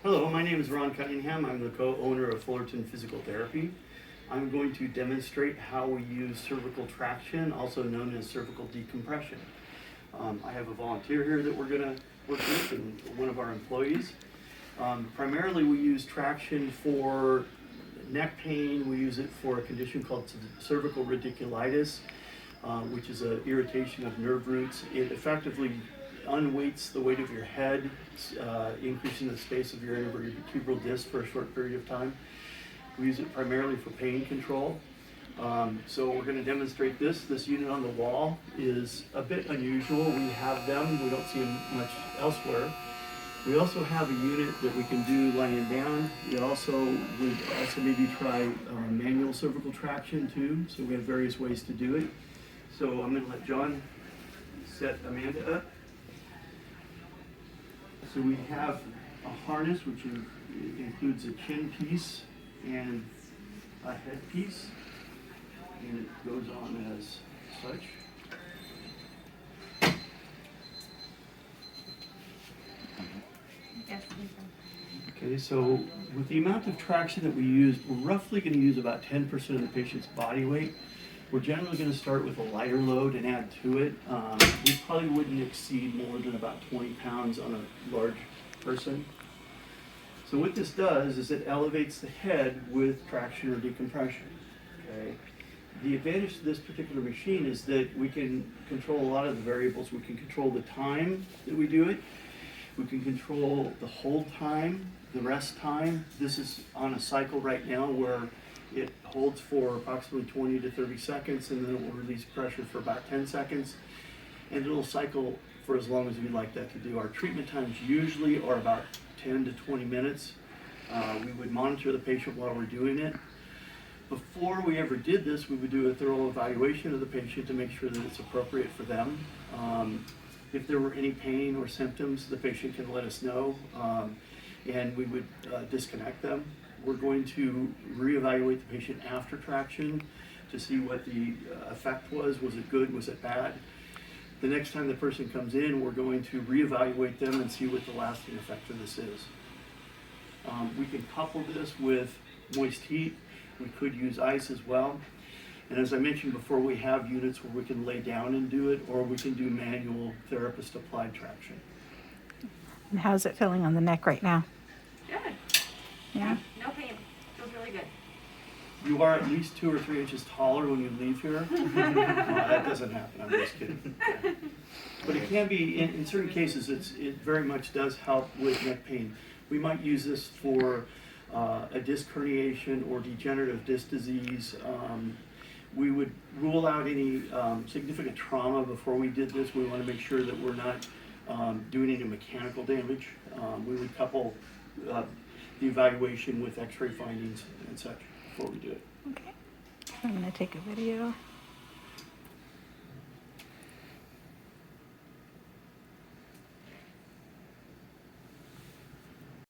Hello, my name is Ron Cunningham. I'm the co-owner of Fullerton Physical Therapy. I'm going to demonstrate how we use cervical traction, also known as cervical decompression. I have a volunteer here that we're going to work with, and one of our employees. Primarily we use traction for neck pain. We use it for a condition called cervical radiculitis, which is an irritation of nerve roots. It effectively unweights the weight of your head, increasing the space of your intervertebral disc for a short period of time. We use it primarily for pain control. So we're going to demonstrate this. This unit on the wall is a bit unusual. We have them, we don't see them much elsewhere. We also have a unit that we can do lying down. We also would maybe try manual cervical traction too. So we have various ways to do it. So I'm going to let John set Amanda up. So we have a harness which includes a chin piece and a head piece, and it goes on as such. Okay, so with the amount of traction that we use, we're roughly going to use about 10% of the patient's body weight. We're generally going to start with a lighter load and add to it. We probably wouldn't exceed more than about 20 pounds on a large person. So what this does is it elevates the head with traction or decompression. Okay? The advantage to this particular machine is that we can control a lot of the variables. We can control the time that we do it. We can control the hold time, the rest time. This is on a cycle right now where it holds for approximately 20 to 30 seconds, and then it will release pressure for about 10 seconds. And it'll cycle for as long as we'd like that to do. Our treatment times usually are about 10 to 20 minutes. We would monitor the patient while we're doing it. Before we ever did this, we would do a thorough evaluation of the patient to make sure that it's appropriate for them. If there were any pain or symptoms, the patient can let us know, and we would disconnect them. We're going to reevaluate the patient after traction to see what the effect was. Was it good? Was it bad? The next time the person comes in, we're going to reevaluate them and see what the lasting effect of this is. We can couple this with moist heat. We could use ice as well. And as I mentioned before, we have units where we can lay down and do it, or we can do manual therapist applied traction. And how's it feeling on the neck right now? Good. Yeah? No pain. Feels really good. You are at least 2 or 3 inches taller when you leave here. That doesn't happen, I'm just kidding. But it can be, in certain cases, it very much does help with neck pain. We might use this for a disc herniation or degenerative disc disease. We would rule out any significant trauma before we did this. We want to make sure that we're not doing any mechanical damage. We would couple the evaluation with x-ray findings and such before we do it. Okay. I'm going to take a video.